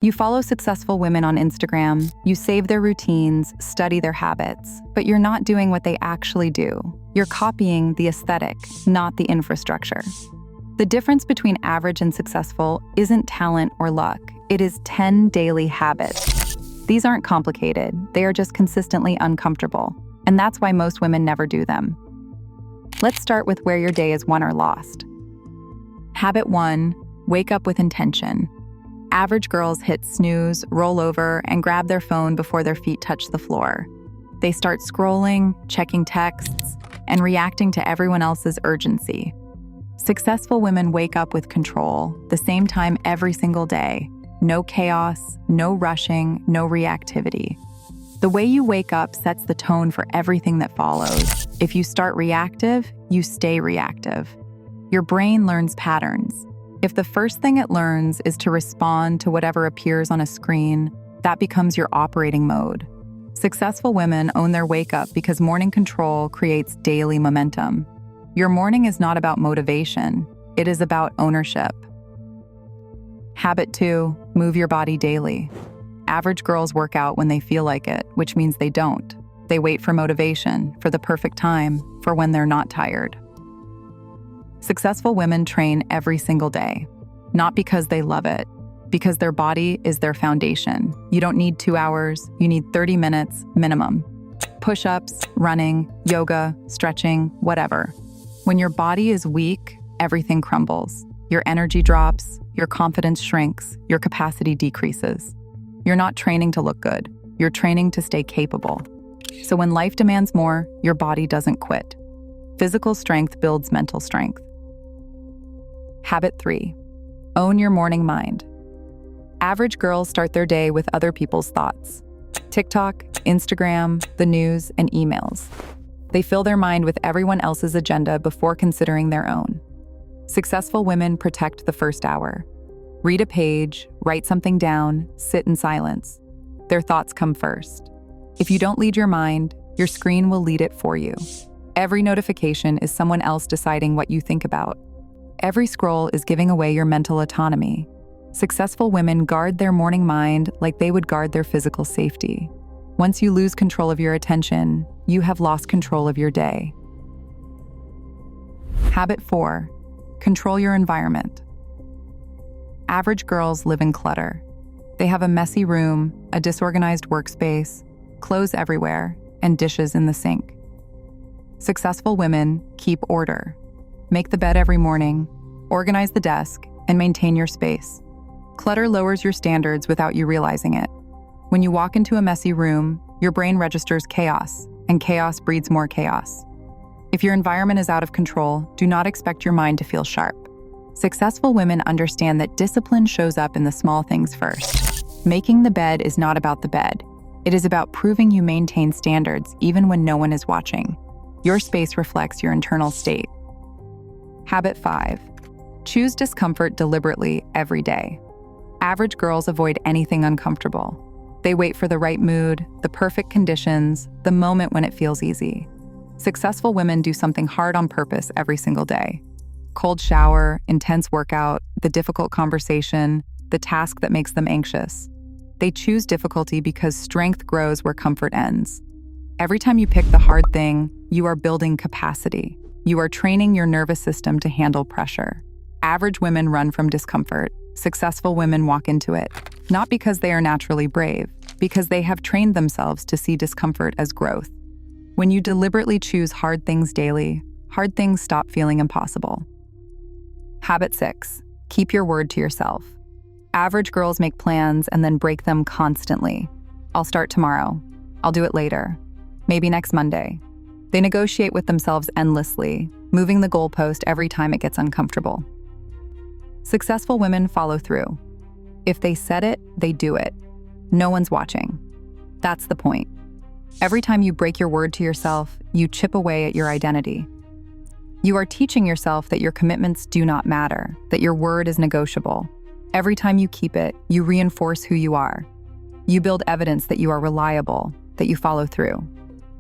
You follow successful women on Instagram, you save their routines, study their habits, but you're not doing what they actually do. You're copying the aesthetic, not the infrastructure. The difference between average and successful isn't talent or luck. It is 10 daily habits. These aren't complicated, they are just consistently uncomfortable, and that's why most women never do them. Let's start with where your day is won or lost. Habit 1, wake up with intention. Average girls hit snooze, roll over, and grab their phone before their feet touch the floor. They start scrolling, checking texts, and reacting to everyone else's urgency. Successful women wake up with control, the same time every single day. No chaos, no rushing, no reactivity. The way you wake up sets the tone for everything that follows. If you start reactive, you stay reactive. Your brain learns patterns. If the first thing it learns is to respond to whatever appears on a screen, that becomes your operating mode. Successful women own their wake-up because morning control creates daily momentum. Your morning is not about motivation, it is about ownership. Habit 2, move your body daily. Average girls work out when they feel like it, which means they don't. They wait for motivation, for the perfect time, for when they're not tired. Successful women train every single day, not because they love it, because their body is their foundation. You don't need 2 hours, you need 30 minutes minimum. Push-ups, running, yoga, stretching, whatever. When your body is weak, everything crumbles. Your energy drops, your confidence shrinks, your capacity decreases. You're not training to look good, you're training to stay capable. So when life demands more, your body doesn't quit. Physical strength builds mental strength. Habit 3, own your morning mind. Average girls start their day with other people's thoughts. TikTok, Instagram, the news, and emails. They fill their mind with everyone else's agenda before considering their own. Successful women protect the first hour. Read a page, write something down, sit in silence. Their thoughts come first. If you don't lead your mind, your screen will lead it for you. Every notification is someone else deciding what you think about. Every scroll is giving away your mental autonomy. Successful women guard their morning mind like they would guard their physical safety. Once you lose control of your attention, you have lost control of your day. Habit 4, control your environment. Average girls live in clutter. They have a messy room, a disorganized workspace, clothes everywhere, and dishes in the sink. Successful women keep order. Make the bed every morning, organize the desk, and maintain your space. Clutter lowers your standards without you realizing it. When you walk into a messy room, your brain registers chaos, and chaos breeds more chaos. If your environment is out of control, do not expect your mind to feel sharp. Successful women understand that discipline shows up in the small things first. Making the bed is not about the bed. It is about proving you maintain standards even when no one is watching. Your space reflects your internal state. Habit 5, choose discomfort deliberately every day. Average girls avoid anything uncomfortable. They wait for the right mood, the perfect conditions, the moment when it feels easy. Successful women do something hard on purpose every single day. Cold shower, intense workout, the difficult conversation, the task that makes them anxious. They choose difficulty because strength grows where comfort ends. Every time you pick the hard thing, you are building capacity. You are training your nervous system to handle pressure. Average women run from discomfort. Successful women walk into it, not because they are naturally brave, because they have trained themselves to see discomfort as growth. When you deliberately choose hard things daily, hard things stop feeling impossible. Habit 6, keep your word to yourself. Average girls make plans and then break them constantly. I'll start tomorrow. I'll do it later. Maybe next Monday. They negotiate with themselves endlessly, moving the goalpost every time it gets uncomfortable. Successful women follow through. If they said it, they do it. No one's watching. That's the point. Every time you break your word to yourself, you chip away at your identity. You are teaching yourself that your commitments do not matter, that your word is negotiable. Every time you keep it, you reinforce who you are. You build evidence that you are reliable, that you follow through.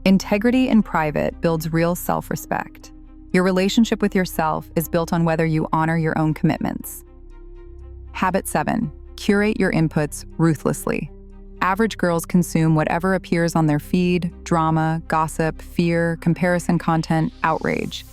Integrity in private builds real self-respect. Your relationship with yourself is built on whether you honor your own commitments. Habit 7, Curate your inputs ruthlessly. Average girls consume whatever appears on their feed: drama, gossip, fear, comparison content, outrage.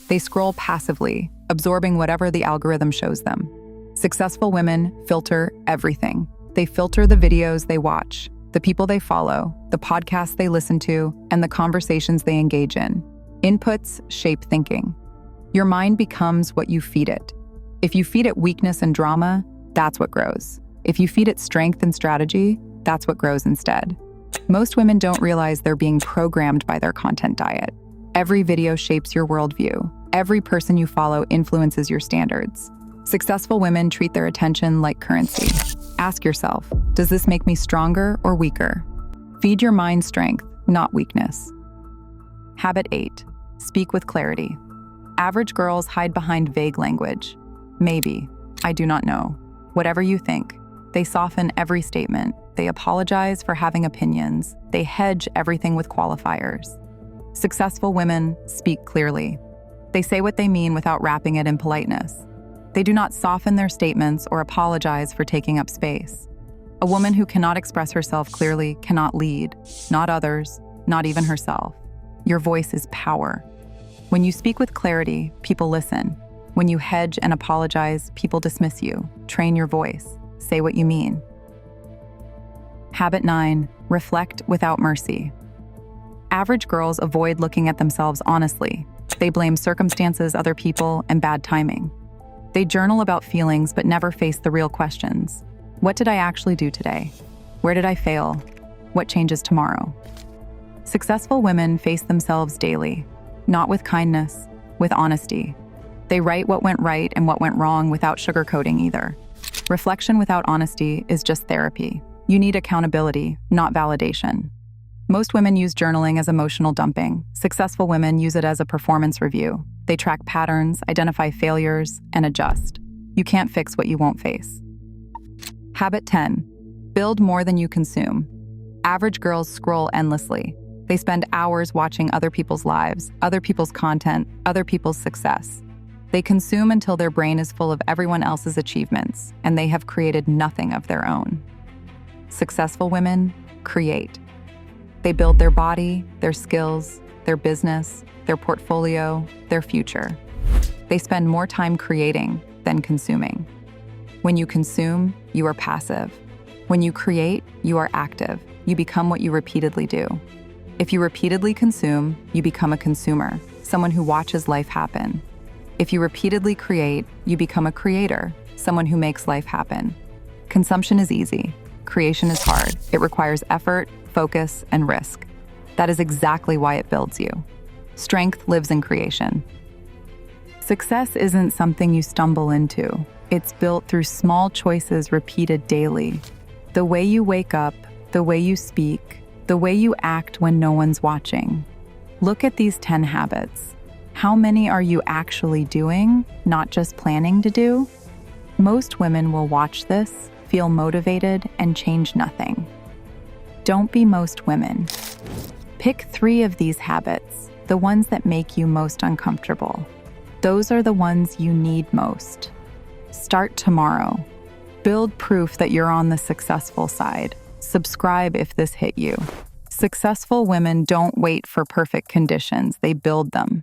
They scroll passively, absorbing whatever the algorithm shows them. Successful women filter everything. They filter the videos they watch, the people they follow, the podcasts they listen to, and the conversations they engage in. Inputs shape thinking. Your mind becomes what you feed it. If you feed it weakness and drama, that's what grows. If you feed it strength and strategy, that's what grows instead. Most women don't realize they're being programmed by their content diet. Every video shapes your worldview. Every person you follow influences your standards. Successful women treat their attention like currency. Ask yourself, does this make me stronger or weaker? Feed your mind strength, not weakness. Habit 8. Speak with clarity. Average girls hide behind vague language. Maybe. I do not know. Whatever you think. They soften every statement. They apologize for having opinions. They hedge everything with qualifiers. Successful women speak clearly. They say what they mean without wrapping it in politeness. They do not soften their statements or apologize for taking up space. A woman who cannot express herself clearly cannot lead, not others, not even herself. Your voice is power. When you speak with clarity, people listen. When you hedge and apologize, people dismiss you. Train your voice. Say what you mean. Habit 9. Reflect without mercy. Average girls avoid looking at themselves honestly. They blame circumstances, other people, and bad timing. They journal about feelings but never face the real questions. What did I actually do today? Where did I fail? What changes tomorrow? Successful women face themselves daily, not with kindness, with honesty. They write what went right and what went wrong without sugarcoating either. Reflection without honesty is just therapy. You need accountability, not validation. Most women use journaling as emotional dumping. Successful women use it as a performance review. They track patterns, identify failures, and adjust. You can't fix what you won't face. Habit 10. Build more than you consume. Average girls scroll endlessly. They spend hours watching other people's lives, other people's content, other people's success. They consume until their brain is full of everyone else's achievements, and they have created nothing of their own. Successful women create. They build their body, their skills, their business, their portfolio, their future. They spend more time creating than consuming. When you consume, you are passive. When you create, you are active. You become what you repeatedly do. If you repeatedly consume, you become a consumer, someone who watches life happen. If you repeatedly create, you become a creator, someone who makes life happen. Consumption is easy. Creation is hard. It requires effort, focus, and risk. That is exactly why it builds you. Strength lives in creation. Success isn't something you stumble into. It's built through small choices repeated daily. The way you wake up, the way you speak, the way you act when no one's watching. Look at these 10 habits. How many are you actually doing, not just planning to do? Most women will watch this, feel motivated, and change nothing. Don't be most women. Pick 3 of these habits, the ones that make you most uncomfortable. Those are the ones you need most. Start tomorrow. Build proof that you're on the successful side. Subscribe if this hit you. Successful women don't wait for perfect conditions, they build them.